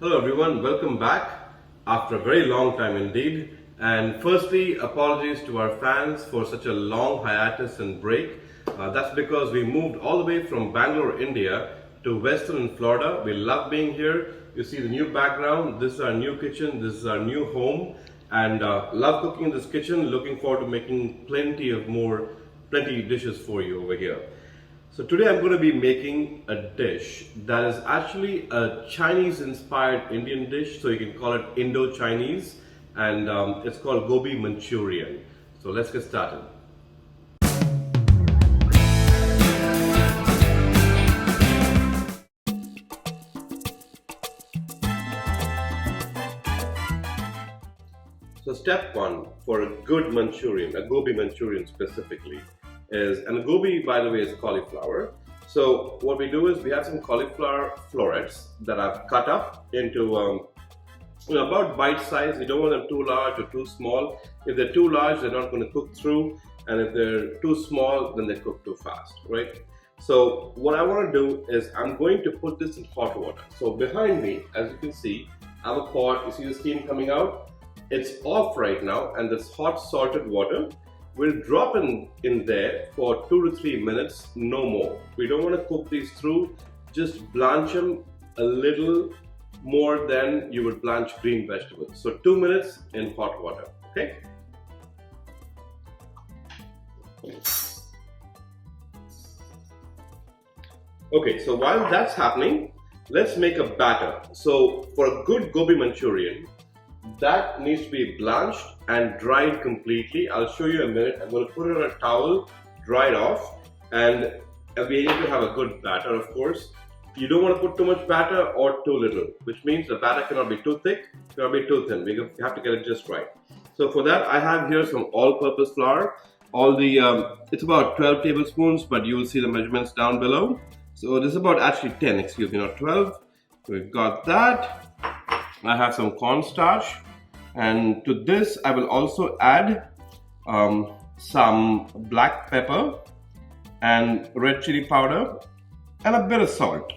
Hello everyone, welcome back after a very long time indeed. And firstly, apologies to our fans for such a long hiatus and break. That's because we moved all the way from Bangalore, India to Western Florida. We love being here. You see the new background. This is our new kitchen. This is our new home. And love cooking in this kitchen. Looking forward to making plenty dishes for you over here. So today I'm going to be making a dish that is actually a Chinese inspired Indian dish, so you can call it Indo-Chinese, and it's called Gobi Manchurian. So let's get started. So step one for a good Manchurian, a Gobi Manchurian specifically, and Gobi, by the way, is cauliflower. So what we do is we have some cauliflower florets that I've cut up into about bite size. You don't want them too large or too small. If they're too large, they're not going to cook through, and if they're too small, then they cook too fast, right? So what I want to do is I'm going to put this in hot water. So behind me, as you can see, I have a pot. You see the steam coming out? It's off right now, and this hot salted water will drop in there for 2 to 3 minutes, no more. We don't want to cook these through, just blanch them a little more than you would blanch green vegetables. So 2 minutes in hot water, okay? Okay, so while that's happening, let's make a batter. So for a good Gobi Manchurian, that needs to be blanched and dried completely. I'll show you in a minute. I'm going to put it on a towel, dry it off, and we need to have a good batter, of course. You don't want to put too much batter or too little, which means the batter cannot be too thick, cannot be too thin. We have to get it just right. So for that, I have here some all-purpose flour. It's about 12 tablespoons, but you will see the measurements down below. So this is about actually 10, excuse me, not 12. We've got that. I have some cornstarch, and to this I will also add some black pepper and red chili powder and a bit of salt.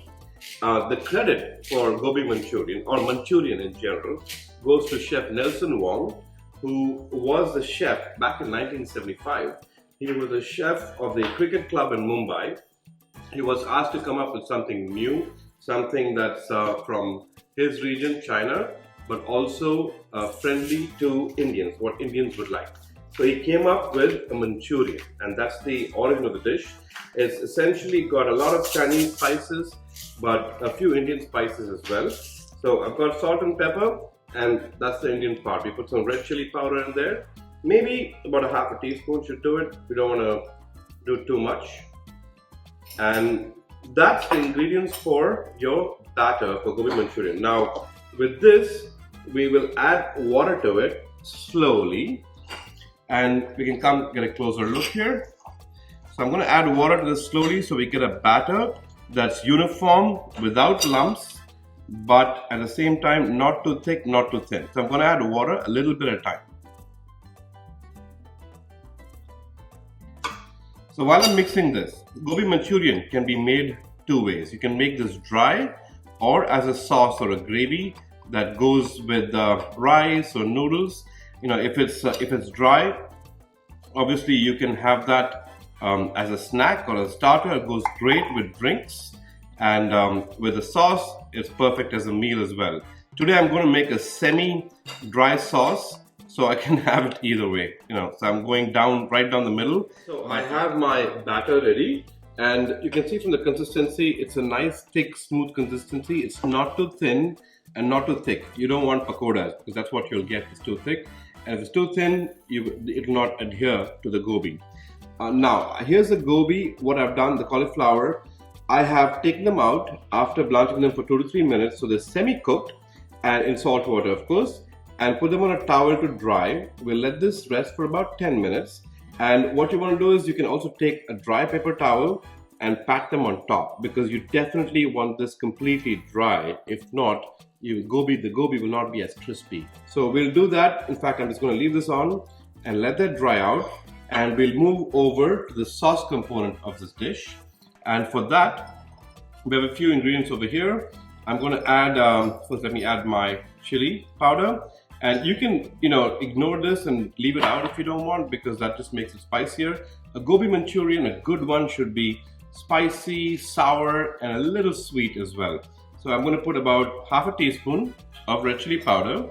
The credit for Gobi Manchurian or Manchurian in general goes to Chef Nelson Wong, who was the chef back in 1975. He was a chef of the cricket club in Mumbai. He was asked to come up with something new, something that's from his region, China, but also friendly to Indians, what Indians would like. So he came up with a Manchurian, and that's the origin of the dish. It's essentially got a lot of Chinese spices, but a few Indian spices as well. So I've got salt and pepper, and that's the Indian part. We put some red chili powder in there. Maybe about a half a teaspoon should do it. We don't want to do too much. And that's the ingredients for your batter for Gobi Manchurian. Now, with this, we will add water to it slowly, and we can come get a closer look here. So I'm going to add water to this slowly so we get a batter that's uniform, without lumps, but at the same time not too thick, not too thin. So I'm going to add water a little bit at a time. So while I'm mixing this, Gobi Manchurian can be made two ways. You can make this dry or as a sauce or a gravy that goes with rice or noodles. You know, if it's dry, obviously you can have that as a snack or a starter. It goes great with drinks, and with a sauce, it's perfect as a meal as well. Today I'm going to make a semi-dry sauce, so I can have it either way. You know, so I'm going right down the middle. So I have my batter ready. And you can see from the consistency, it's a nice, thick, smooth consistency. It's not too thin and not too thick. You don't want pakoras, because that's what you'll get. It's too thick. And if it's too thin, it will not adhere to the gobi. Now, here's the gobi. What I've done, the cauliflower, I have taken them out after blanching them for 2 to 3 minutes. So they're semi-cooked and in salt water, of course, and put them on a towel to dry. We'll let this rest for about 10 minutes. And what you want to do is you can also take a dry paper towel and pat them on top, because you definitely want this completely dry. If not, the gobi will not be as crispy. So we'll do that. In fact, I'm just going to leave this on and let that dry out, and we'll move over to the sauce component of this dish. And for that, we have a few ingredients over here. I'm going to add, first let me add my chili powder. And you can, ignore this and leave it out if you don't want, because that just makes it spicier. A Gobi Manchurian, a good one, should be spicy, sour, and a little sweet as well. So I'm going to put about half a teaspoon of red chili powder.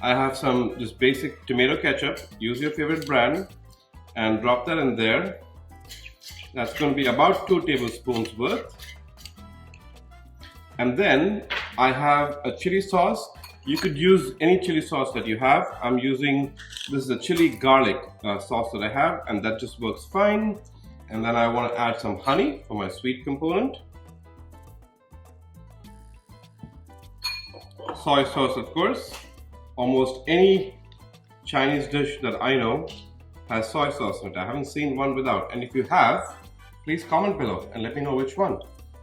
I have some just basic tomato ketchup. Use your favorite brand and drop that in there. That's going to be about 2 tablespoons worth. And then I have a chili sauce. You could use any chili sauce that you have. I'm using, this is a chili garlic sauce that I have, and that just works fine. And then I want to add some honey for my sweet component. Soy sauce, of course. Almost any Chinese dish that I know has soy sauce in it. I haven't seen one without. And if you have, please comment below and let me know which one,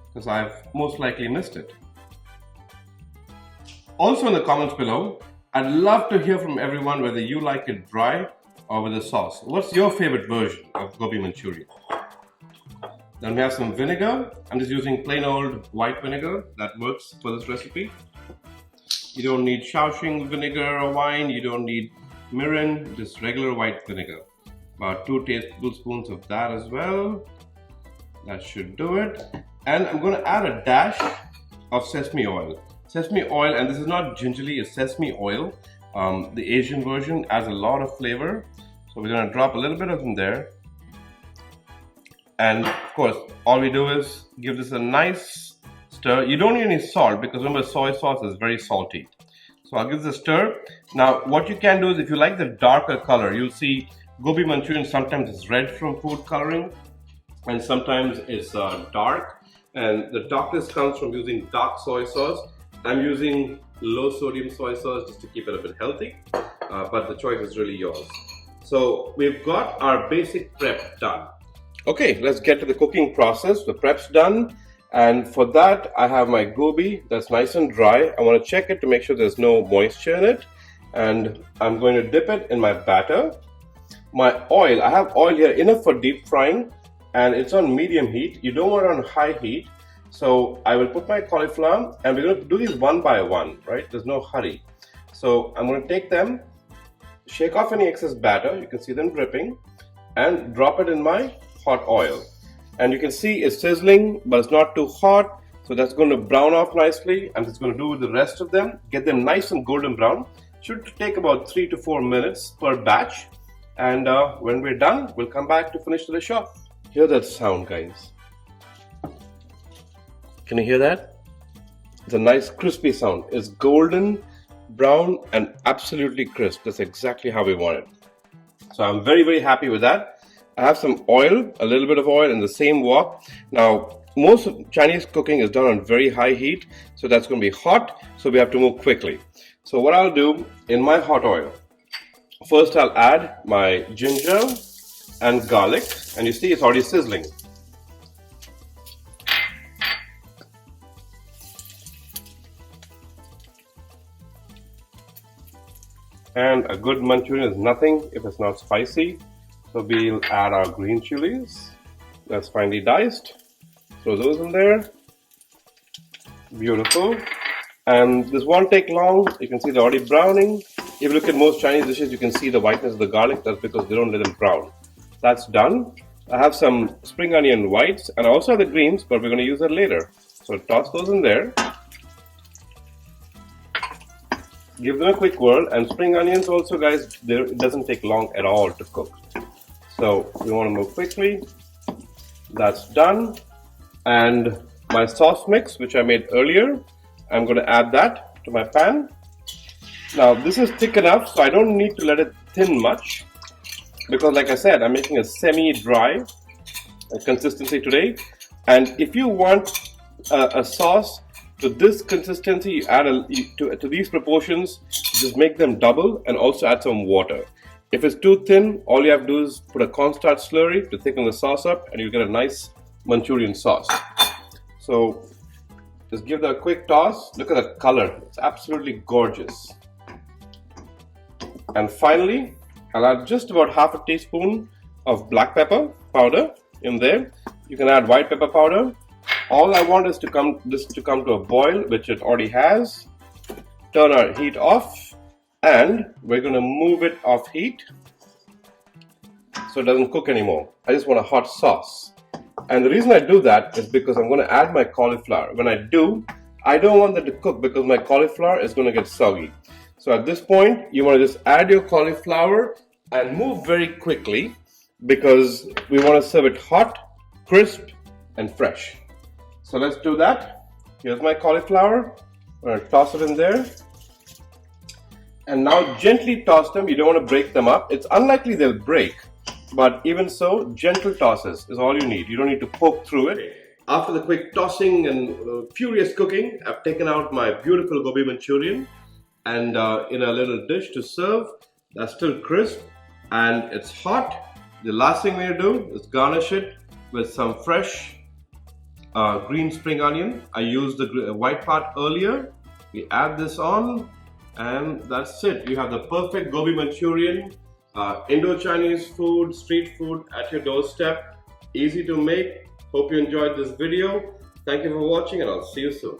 because I've most likely missed it. Also in the comments below, I'd love to hear from everyone whether you like it dry or with a sauce. What's your favorite version of Gobi Manchurian? Then we have some vinegar. I'm just using plain old white vinegar. That works for this recipe. You don't need Shaoxing vinegar or wine. You don't need mirin, just regular white vinegar. About 2 tablespoons of that as well. That should do it. And I'm going to add a dash of sesame oil. Sesame oil, and this is not gingerly, it's sesame oil. The Asian version adds a lot of flavor. So we're going to drop a little bit of in there. And of course, all we do is give this a nice stir. You don't need any salt, because remember, soy sauce is very salty. So I'll give this a stir. Now, what you can do is, if you like the darker color, you'll see Gobi Manchurian sometimes is red from food coloring, and sometimes it's dark. And the darkness comes from using dark soy sauce. I'm using low sodium soy sauce just to keep it a bit healthy, but the choice is really yours. So we've got our basic prep done. Okay, let's get to the cooking process. The prep's done, and for that I have my gobi that's nice and dry. I want to check it to make sure there's no moisture in it, and I'm going to dip it in my batter. My oil, I have oil here enough for deep frying, and it's on medium heat. You don't want it on high heat. So I will put my cauliflower, and we're going to do these one by one, right? There's no hurry. So I'm going to take them, shake off any excess batter, you can see them dripping, and drop it in my hot oil. And you can see it's sizzling, but it's not too hot, so that's going to brown off nicely. I'm just going to do the rest of them, get them nice and golden brown. Should take about 3 to 4 minutes per batch, and when we're done, we'll come back to finish the dish off. Hear that sound, guys. Can you hear that? It's a nice crispy sound. It's golden, brown, and absolutely crisp. That's exactly how we want it. So I'm very, very happy with that. I have some oil, a little bit of oil in the same wok. Now, most of Chinese cooking is done on very high heat, so that's going to be hot, so we have to move quickly. So what I'll do in my hot oil, first I'll add my ginger and garlic, and you see it's already sizzling. And a good Manchurian is nothing if it's not spicy. So we'll add our green chillies. That's finely diced. Throw those in there. Beautiful. And this won't take long. You can see they're already browning. If you look at most Chinese dishes, you can see the whiteness of the garlic. That's because they don't let them brown. That's done. I have some spring onion whites, and I also have the greens, but we're going to use that later. So toss those in there. Give them a quick whirl, and spring onions also, guys, it doesn't take long at all to cook. So we want to move quickly. That's done. And my sauce mix, which I made earlier, I'm going to add that to my pan. Now this is thick enough, so I don't need to let it thin much, because like I said, I'm making a semi-dry consistency today. And if you want a sauce to this consistency, you add to these proportions, just make them double and also add some water. If it's too thin, all you have to do is put a cornstarch slurry to thicken the sauce up, and you get a nice Manchurian sauce. So just give that a quick toss. Look at the color, it's absolutely gorgeous. And finally, I'll add just about half a teaspoon of black pepper powder in there. You can add white pepper powder. All I want is this to come to a boil, which it already has. Turn our heat off, and we're going to move it off heat so it doesn't cook anymore. I just want a hot sauce. And the reason I do that is because I'm going to add my cauliflower. When I do, I don't want that to cook because my cauliflower is going to get soggy. So at this point, you want to just add your cauliflower and move very quickly because we want to serve it hot, crisp, and fresh. So let's do that. Here's my cauliflower. I'm going to toss it in there. And now gently toss them. You don't want to break them up. It's unlikely they'll break. But even so, gentle tosses is all you need. You don't need to poke through it. After the quick tossing and furious cooking, I've taken out my beautiful Gobi Manchurian and in a little dish to serve. That's still crisp and it's hot. The last thing we're going to do is garnish it with some fresh green spring onion. I used the white part earlier. We add this on and that's it. You have the perfect Gobi Manchurian. Indo-Chinese food, street food at your doorstep. Easy to make. Hope you enjoyed this video. Thank you for watching and I'll see you soon.